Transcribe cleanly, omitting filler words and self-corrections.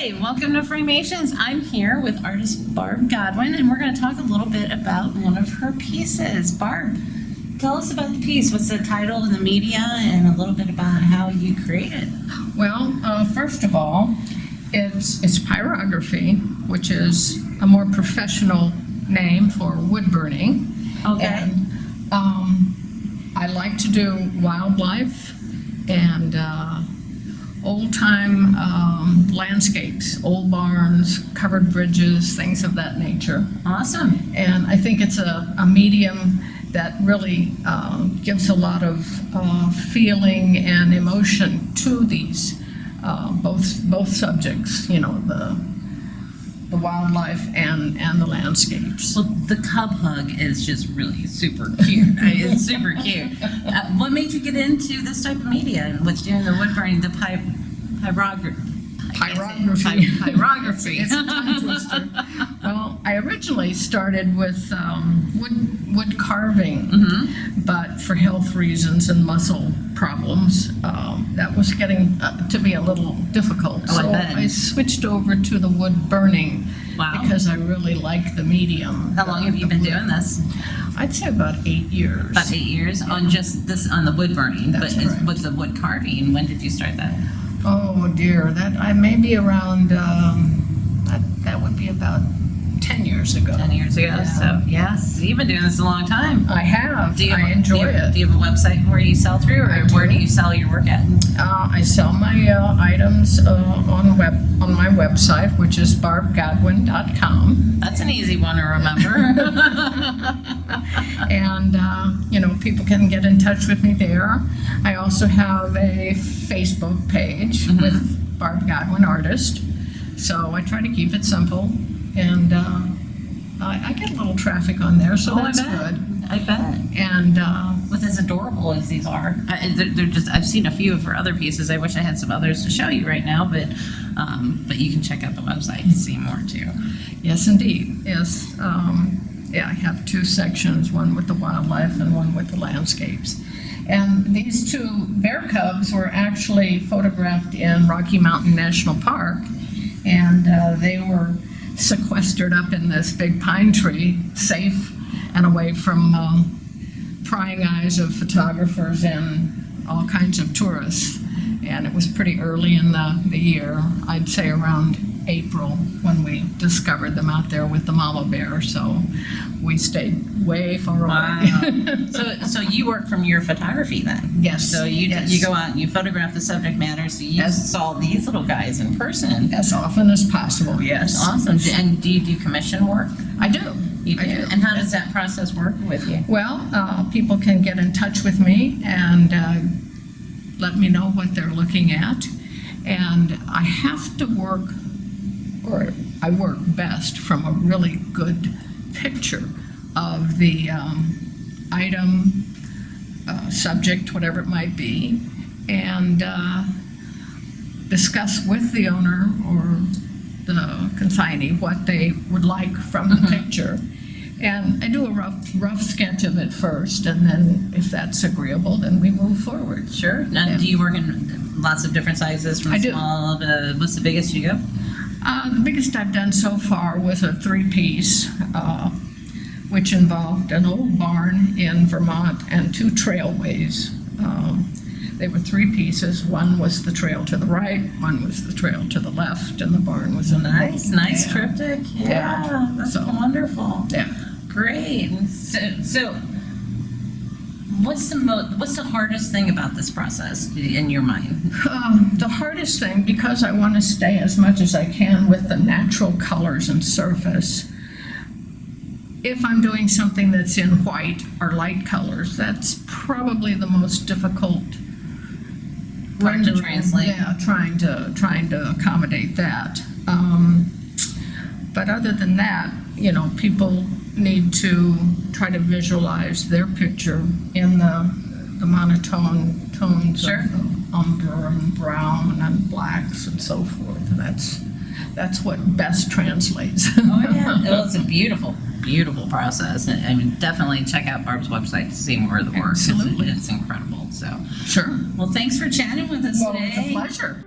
Hi, welcome to Framations. I'm here with artist Barb Godwin, and we're going to talk a little bit about one of her pieces. Barb, tell us about the piece. What's the title and the media, and a little bit about how you created it. Well, first of all, it's pyrography, which is a more professional name for wood burning. Okay. And I like to do wildlife and old-time landscapes, old barns, covered bridges, things of that nature. Awesome. And I think it's a medium that really gives a lot of feeling and emotion to these both subjects, you know, the wildlife and the landscapes. Well, the Cub Hug is just really super cute. It's super cute. What made you get into this type of media and what's doing the wood burning, the pyrography? Pyrography. It's a tongue twister. Well, I originally started with wood carving, but for health reasons and muscle problems, that was getting to be a little difficult. Oh, I so bet. I switched over to the wood burning. Wow. Because I really like the medium. How long have you been doing this? I'd say about 8 years. About 8 years on just this, on the wood burning. That's but correct. with the wood carving, when did you start that? Oh dear, that I may be around. That would be about 10 years ago. 10 years ago. Yeah. So yes, you've been doing this a long time. I have. Do you, I enjoy it. Do you have a website where you sell through, or where do you sell your work at? I sell my items on my website, which is barbgodwin.com. That's an easy one to remember. And you know, people can get in touch with me there. I also have a Facebook page with Barb Godwin Artist. So I try to keep it simple, and I get a little traffic on there, so that's good. I bet. And With as adorable as these are, they're just. I've seen a few of her other pieces. I wish I had some others to show you right now, but you can check out the website to see more too. yes, indeed, yes. Yeah, I have two sections, one with the wildlife and one with the landscapes. And these two bear cubs were actually photographed in Rocky Mountain National Park, and they were sequestered up in this big pine tree, safe and away from prying eyes of photographers and all kinds of tourists. And it was pretty early in the year, I'd say around April, when we discovered them out there with the mama bear. So we stayed way far away. So you work from your photography then? Yes. So you go out and you photograph the subject matter. So you saw these little guys in person. As often as possible, yes. Awesome. And do you do commission work? I do. You do. I do. And how does that process work with you? Well, people can get in touch with me and let me know what they're looking at. And I have to work, or I work best from a really good picture of the item, subject, whatever it might be, and discuss with the owner or the consignee what they would like from the picture. And I do a rough sketch of it first, and then if that's agreeable, then we move forward. Sure. Now, Yeah. do you work in lots of different sizes, from I do. small to, what's the biggest you go? The biggest I've done so far was a 3-piece, which involved an old barn in Vermont and 2 trailways. They were 3 pieces. One was the trail to the right, one was the trail to the left, and the barn was in the middle. Nice Yeah. triptych. Yeah, Yeah. that's So- wonderful. Yeah. Great. So what's the hardest thing about this process in your mind? The hardest thing, because I want to stay as much as I can with the natural colors and surface, if I'm doing something that's in white or light colors, that's probably the most difficult Hard to rendering. translate. Yeah, trying to accommodate that. But other than that, you know, people need to try to visualize their picture in the monotone tones Sure. of umber and brown and blacks and so forth. That's what best translates. Oh yeah, well, it's a beautiful process. I mean, definitely check out Barb's website to see more of the work. Absolutely. It's incredible. So Sure. well, thanks for chatting with us Well, today. it's a pleasure.